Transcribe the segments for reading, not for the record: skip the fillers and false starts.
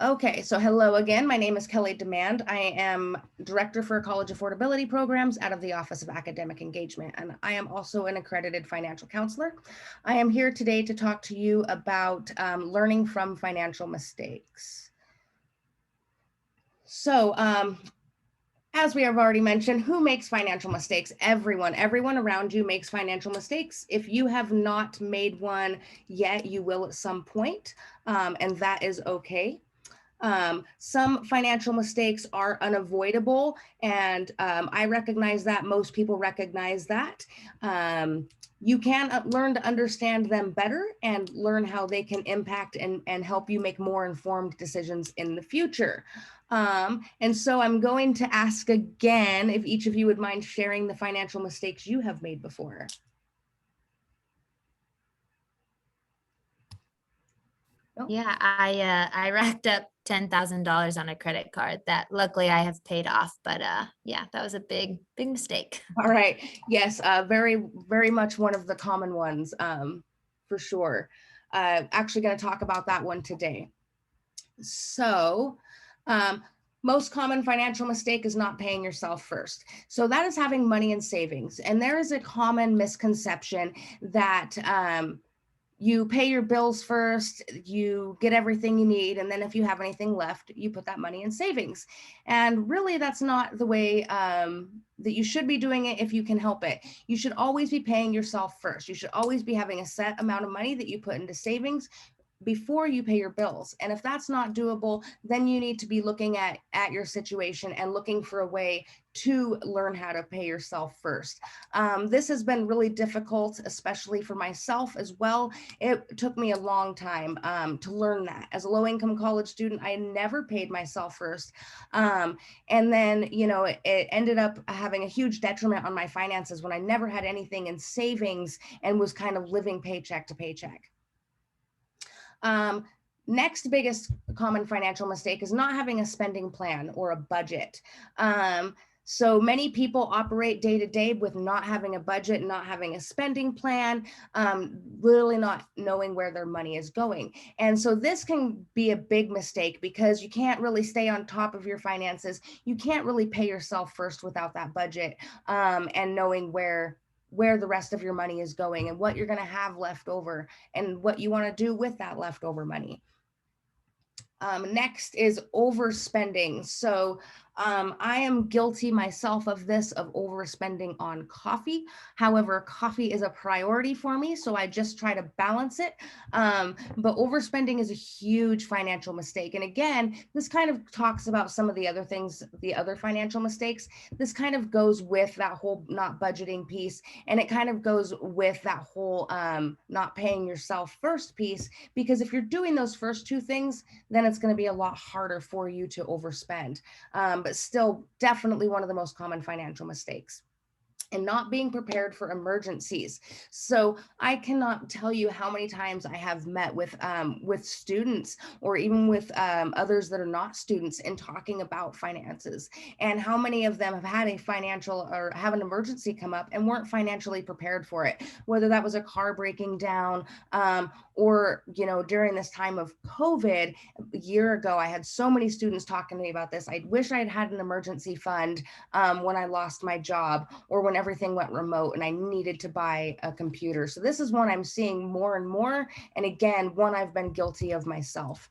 Okay, so hello again. My name is Kelly Demand. I am Director for College Affordability Programs out of the Office of Academic Engagement, and I am also an accredited financial counselor. I am here today to talk to you about learning from financial mistakes. So, as we have already mentioned, who makes financial mistakes? Everyone around you makes financial mistakes. If you have not made one yet, you will at some point, and that is okay. Some financial mistakes are unavoidable, and I recognize that. Most people recognize that. You can learn to understand them better and learn how they can impact and help you make more informed decisions in the future. And so I'm going to ask again if each of you would mind sharing the financial mistakes you have made before. Yeah, I racked up $10,000 on a credit card that luckily I have paid off, but yeah, that was a big mistake. All right. Yes, very, very much one of the common ones, for sure. Actually going to talk about that one today. So, most common financial mistake is not paying yourself first. So that is having money in savings. And there is a common misconception that you pay your bills first, you get everything you need, and then if you have anything left, you put that money in savings. And really, that's not the way that you should be doing it if you can help it. You should always be paying yourself first. You should always be having a set amount of money that you put into savings before you pay your bills. And if that's not doable, then you need to be looking at your situation and looking for a way to learn how to pay yourself first. This has been really difficult, especially for myself as well. It took me a long time to learn that. As a low-income college student, I never paid myself first. And then, it ended up having a huge detriment on my finances when I never had anything in savings and was kind of living paycheck to paycheck. Next biggest common financial mistake is not having a spending plan or a budget. So many people operate day to day with not having a budget, not having a spending plan, really not knowing where their money is going. And so this can be a big mistake because you can't really stay on top of your finances. You can't really pay yourself first without that budget and knowing where the rest of your money is going and what you're going to have left over and what you want to do with that leftover money. Next is overspending. So I am guilty myself of this, of overspending on coffee. However, coffee is a priority for me, so I just try to balance it. But overspending is a huge financial mistake. And again, this kind of talks about some of the other things, the other financial mistakes. This kind of goes with that whole not budgeting piece, and it kind of goes with that whole not paying yourself first piece, because if you're doing those first two things, then it's going to be a lot harder for you to overspend. But still definitely one of the most common financial mistakes. And not being prepared for emergencies. So I cannot tell you how many times I have met with students or even with others that are not students in talking about finances, and how many of them have had a financial or have an emergency come up and weren't financially prepared for it, whether that was a car breaking down or during this time of COVID a year ago. I had so many students talking to me about this. I wish I'd had an emergency fund when I lost my job or when everything went remote and I needed to buy a computer. So this is one I'm seeing more and more. And again, one I've been guilty of myself.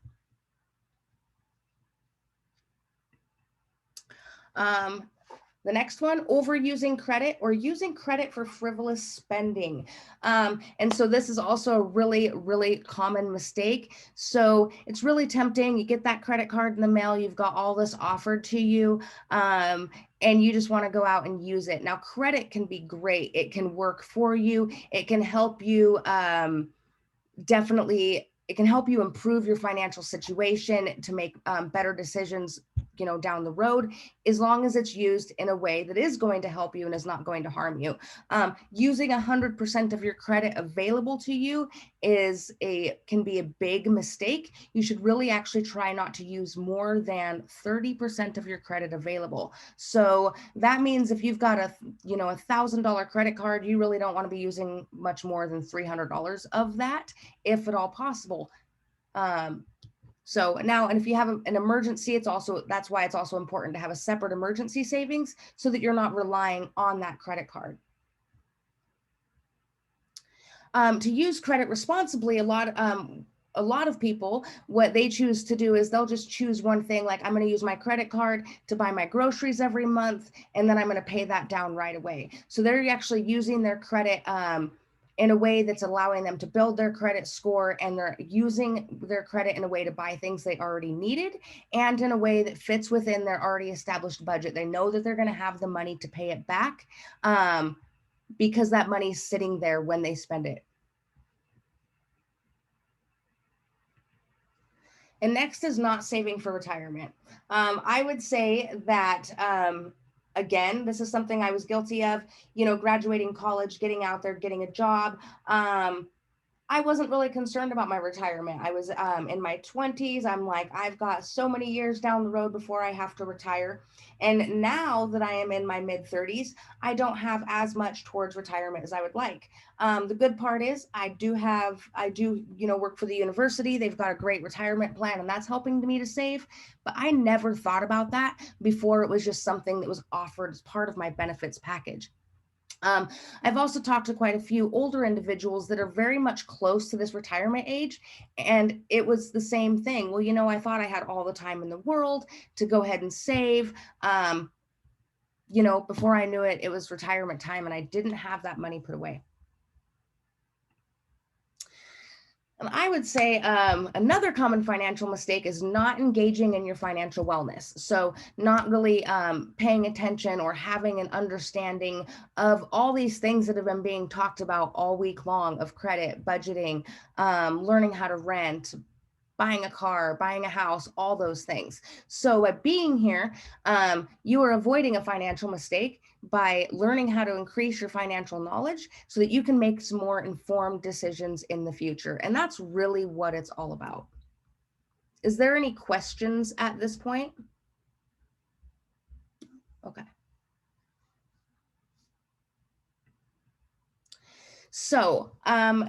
The next one, overusing credit or using credit for frivolous spending. And so this is also a really, really common mistake. So it's really tempting. You get that credit card in the mail, you've got all this offered to you, and you just want to go out and use it. Now, credit can be great. It can work for you. It can help you definitely. It can help you improve your financial situation to make better decisions down the road, as long as it's used in a way that is going to help you and is not going to harm you. Using 100% of your credit available to you can be a big mistake. You should really actually try not to use more than 30% of your credit available. So that means if you've got a $1,000 credit card, you really don't want to be using much more than $300 of that, if at all possible. So now, and if you have an emergency, that's why it's also important to have a separate emergency savings so that you're not relying on that credit card. To use credit responsibly, a lot of people, what they choose to do is they'll just choose one thing, like I'm going to use my credit card to buy my groceries every month, and then I'm going to pay that down right away. So they're actually using their credit in a way that's allowing them to build their credit score, and they're using their credit in a way to buy things they already needed and in a way that fits within their already established budget. They know that they're going to have the money to pay it back because that money's sitting there when they spend it. And next is not saving for retirement. I would say that, again, this is something I was guilty of, graduating college, getting out there, getting a job. I wasn't really concerned about my retirement. I was in my 20s. I'm like, I've got so many years down the road before I have to retire. And now that I am in my mid 30s, I don't have as much towards retirement as I would like. The good part is I do, work for the university. They've got a great retirement plan, and that's helping me to save. But I never thought about that before. It was just something that was offered as part of my benefits package. I've also talked to quite a few older individuals that are very much close to this retirement age, and it was the same thing. Well, I thought I had all the time in the world to go ahead and save. Before I knew it, it was retirement time, and I didn't have that money put away. And I would say another common financial mistake is not engaging in your financial wellness. So, not really paying attention or having an understanding of all these things that have been being talked about all week long of credit, budgeting, learning how to rent, buying a car, buying a house, all those things. So by being here, you are avoiding a financial mistake by learning how to increase your financial knowledge so that you can make some more informed decisions in the future. And that's really what it's all about. Is there any questions at this point? Okay. So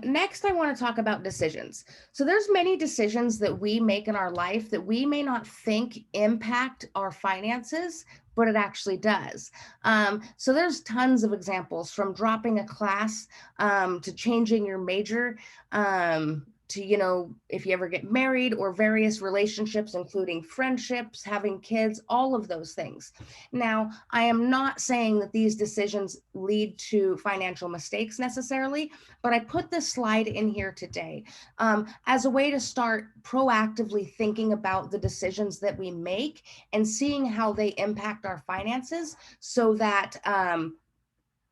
next I want to talk about decisions. So there's many decisions that we make in our life that we may not think impact our finances, but it actually does. So there's tons of examples, from dropping a class to changing your major, to, if you ever get married, or various relationships, including friendships, having kids, all of those things. Now, I am not saying that these decisions lead to financial mistakes necessarily, but I put this slide in here today as a way to start proactively thinking about the decisions that we make and seeing how they impact our finances so that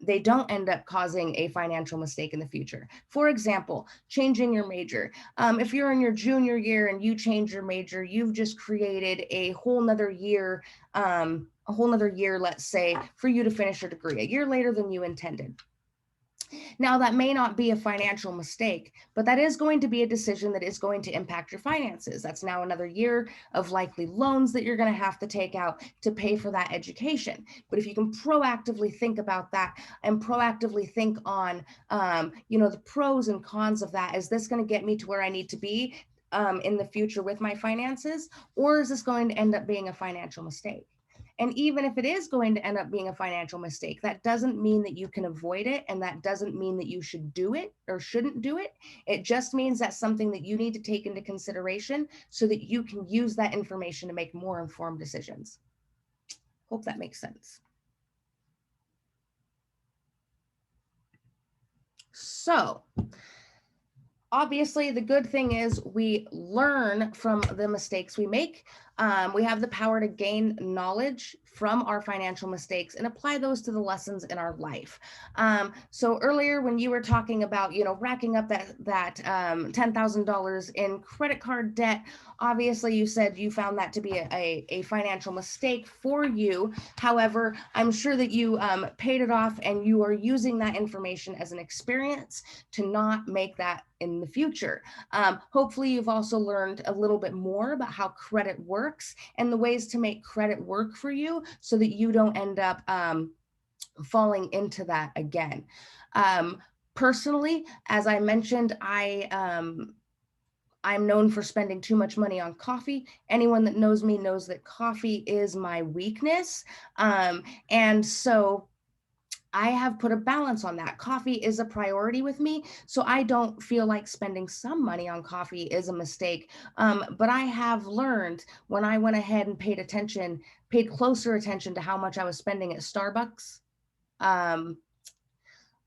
they don't end up causing a financial mistake in the future. For example, changing your major. If you're in your junior year and you change your major, you've just created a whole nother year, let's say, for you to finish your degree, a year later than you intended. Now, that may not be a financial mistake, but that is going to be a decision that is going to impact your finances. That's now another year of likely loans that you're going to have to take out to pay for that education. But if you can proactively think about that and proactively think on, the pros and cons of that, is this going to get me to where I need to be in the future with my finances, or is this going to end up being a financial mistake? And even if it is going to end up being a financial mistake, that doesn't mean that you can avoid it. And that doesn't mean that you should do it or shouldn't do it. It just means that's something that you need to take into consideration so that you can use that information to make more informed decisions. Hope that makes sense. So, obviously, the good thing is we learn from the mistakes we make. We have the power to gain knowledge from our financial mistakes and apply those to the lessons in our life. So earlier, when you were talking about, racking up that $10,000 in credit card debt, obviously you said you found that to be a financial mistake for you. However, I'm sure that you paid it off, and you are using that information as an experience to not make that in the future. Hopefully, you've also learned a little bit more about how credit works and the ways to make credit work for you so that you don't end up falling into that again. Personally, as I mentioned, I'm known for spending too much money on coffee. Anyone that knows me knows that coffee is my weakness. And so I have put a balance on that. Coffee is a priority with me, so I don't feel like spending some money on coffee is a mistake. But I have learned when I went ahead and paid closer attention to how much I was spending at Starbucks. Um,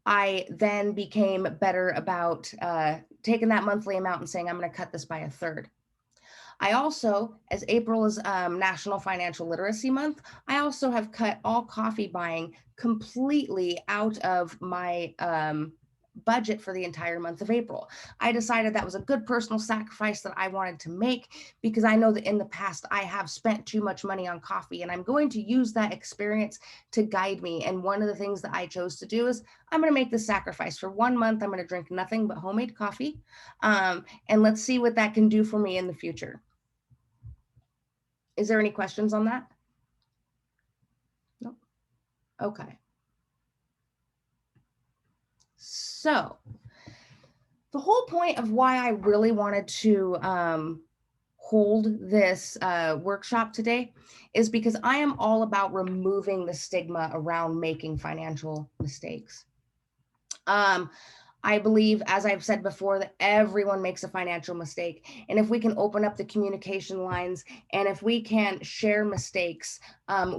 I then became better about taking that monthly amount and saying, I'm going to cut this by a third. I also, as April is National Financial Literacy Month, I also have cut all coffee buying completely out of my budget for the entire month of April. I decided that was a good personal sacrifice that I wanted to make because I know that in the past I have spent too much money on coffee, and I'm going to use that experience to guide me. And one of the things that I chose to do is I'm going to make the sacrifice for 1 month. I'm going to drink nothing but homemade coffee. And let's see what that can do for me in the future. Is there any questions on that? Nope. Okay. So the whole point of why I really wanted to hold this workshop today is because I am all about removing the stigma around making financial mistakes. I believe, as I've said before, that everyone makes a financial mistake. And if we can open up the communication lines, and if we can share mistakes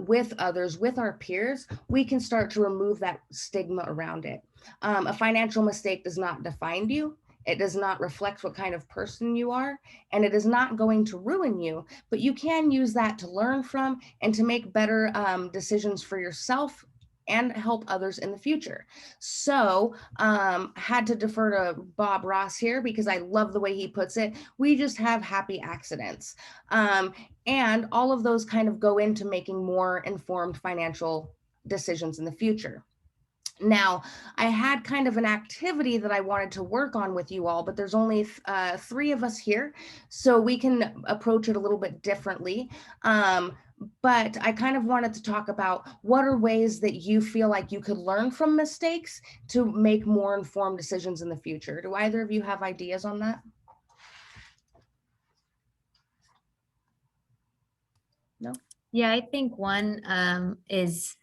with others, with our peers, we can start to remove that stigma around it. A financial mistake does not define you. It does not reflect what kind of person you are, and it is not going to ruin you, but you can use that to learn from and to make better decisions for yourself and help others in the future. So had to defer to Bob Ross here because I love the way he puts it. We just have happy accidents. And all of those kind of go into making more informed financial decisions in the future. Now, I had kind of an activity that I wanted to work on with you all, but there's only 3 of us here, so we can approach it a little bit differently. But I kind of wanted to talk about what are ways that you feel like you could learn from mistakes to make more informed decisions in the future. Do either of you have ideas on that? No? Yeah, I think one is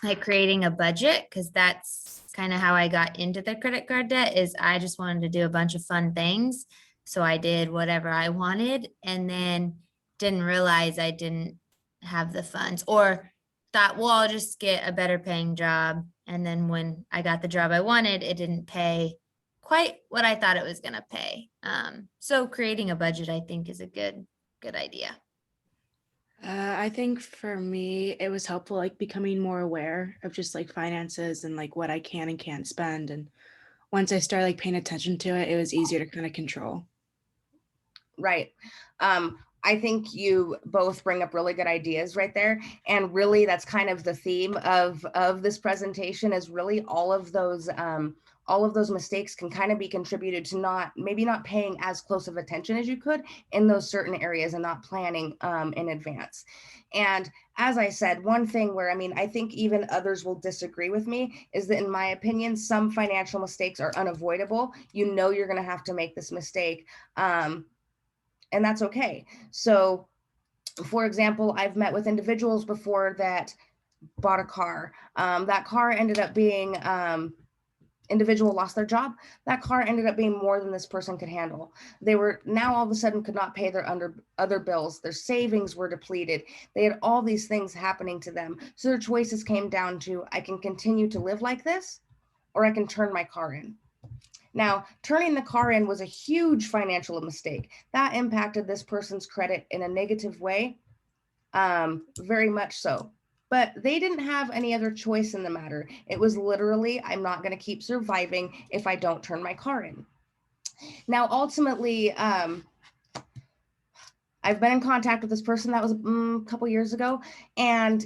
like creating a budget, because that's kind of how I got into the credit card debt. Is I just wanted to do a bunch of fun things. So I did whatever I wanted, and then didn't realize I didn't have the funds, or thought, well, I'll just get a better paying job. And then when I got the job I wanted, it didn't pay quite what I thought it was going to pay. So creating a budget, I think, is a good idea. I think for me, it was helpful, like becoming more aware of just like finances and like what I can and can't spend. And once I started like paying attention to it, it was easier to kind of control. Right. I think you both bring up really good ideas right there. And really that's kind of the theme of this presentation is really all of those mistakes can kind of be contributed to maybe not paying as close of attention as you could in those certain areas and not planning in advance. And as I said, one thing where, I mean, I think even others will disagree with me is that in my opinion, some financial mistakes are unavoidable. You know, you're going to have to make this mistake. And that's okay. So, for example, I've met with individuals before that bought a car. That car ended up being, individual lost their job. That car ended up being more than this person could handle. They were now all of a sudden could not pay their other bills. Their savings were depleted. They had all these things happening to them. So their choices came down to, I can continue to live like this, or I can turn my car in. Now, turning the car in was a huge financial mistake. That impacted this person's credit in a negative way, very much so. But they didn't have any other choice in the matter. It was literally, I'm not going to keep surviving if I don't turn my car in. Now, ultimately, I've been in contact with this person. That was a couple years ago, and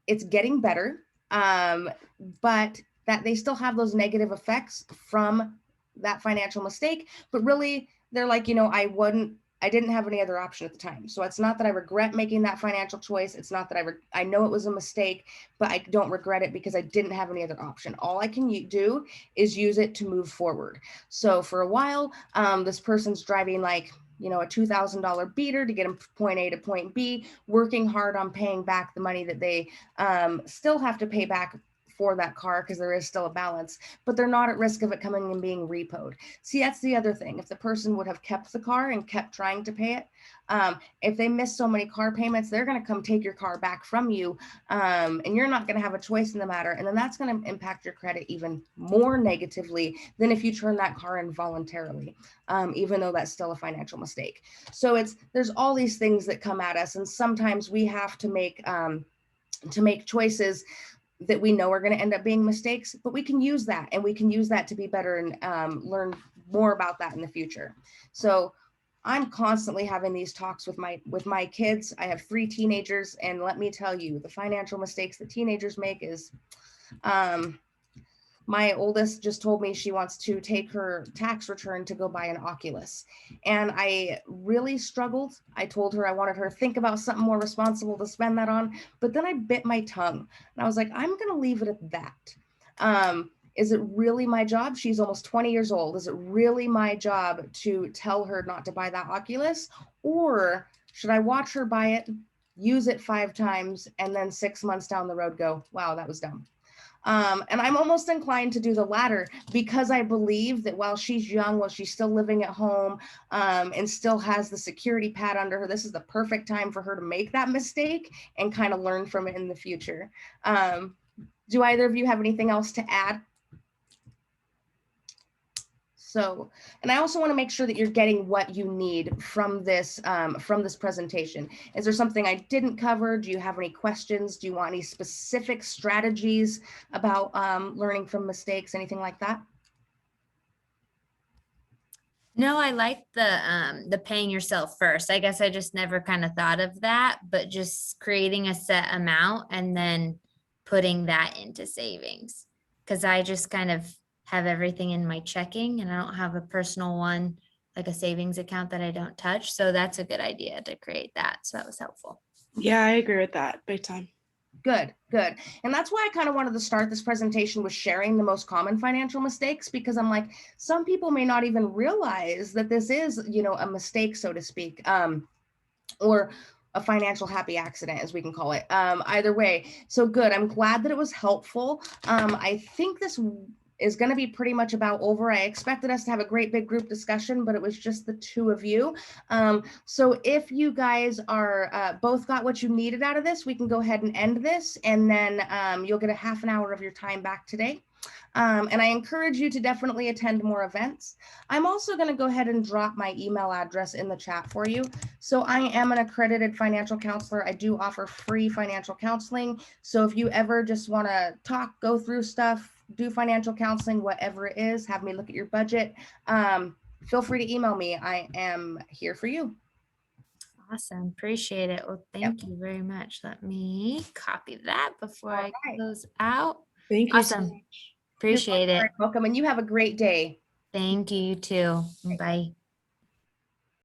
it's getting better, but that they still have those negative effects from that financial mistake. But really, they're like, I didn't have any other option at the time. So it's not that I regret making that financial choice. It's not that I know it was a mistake, but I don't regret it because I didn't have any other option. All I can do is use it to move forward. So for a while, this person's driving like you know, a $2,000 beater to get them from point A to point B, working hard on paying back the money that they still have to pay back for that car, because there is still a balance, but they're not at risk of it coming and being repoed. See, that's the other thing. If the person would have kept the car and kept trying to pay it, if they miss so many car payments, they're going to come take your car back from you, and you're not going to have a choice in the matter. And then that's going to impact your credit even more negatively than if you turn that car in voluntarily, even though that's still a financial mistake. So there's all these things that come at us, and sometimes we have to make choices that we know are going to end up being mistakes, but we can use that, and we can use that to be better and learn more about that in the future. So I'm constantly having these talks with my kids. I have 3 teenagers, and let me tell you, the financial mistakes that teenagers make is, my oldest just told me she wants to take her tax return to go buy an Oculus. And I really struggled. I told her I wanted her to think about something more responsible to spend that on, but then I bit my tongue and I was like, I'm going to leave it at that. Is it really my job? She's almost 20 years old. Is it really my job to tell her not to buy that Oculus? Or should I watch her buy it, use it 5 times, and then 6 months down the road go, wow, that was dumb? And I'm almost inclined to do the latter, because I believe that while she's young, while she's still living at home, and still has the security pad under her, this is the perfect time for her to make that mistake and kind of learn from it in the future. Do either of you have anything else to add? So, and I also want to make sure that you're getting what you need from this presentation. Is there something I didn't cover? Do you have any questions? Do you want any specific strategies about learning from mistakes, anything like that? No, I like the paying yourself first. I guess I just never kind of thought of that, but just creating a set amount and then putting that into savings. Cause I just kind of have everything in my checking and I don't have a personal one, like a savings account that I don't touch. So that's a good idea to create that. So that was helpful. Yeah, I agree with that big time. Good. And that's why I kind of wanted to start this presentation with sharing the most common financial mistakes, because I'm like, some people may not even realize that this is, you know, a mistake, so to speak, or a financial happy accident, as we can call it. Either way. So good. I'm glad that it was helpful. I think this is going to be pretty much about over. I expected us to have a great big group discussion, but it was just the 2 of you. So if you guys are both got what you needed out of this, we can go ahead and end this, and then you'll get a half an hour of your time back today. And I encourage you to definitely attend more events. I'm also going to go ahead and drop my email address in the chat for you. So I am an accredited financial counselor. I do offer free financial counseling. So if you ever just want to talk, go through stuff, do financial counseling, whatever it is, have me look at your budget, feel free to email me. I am here for you. Awesome. Appreciate it. Well, thank you very much. Let me copy that before I close out. Thank you so Awesome. much. Appreciate it. Welcome, and you have a great day. Thank you, you too. Bye.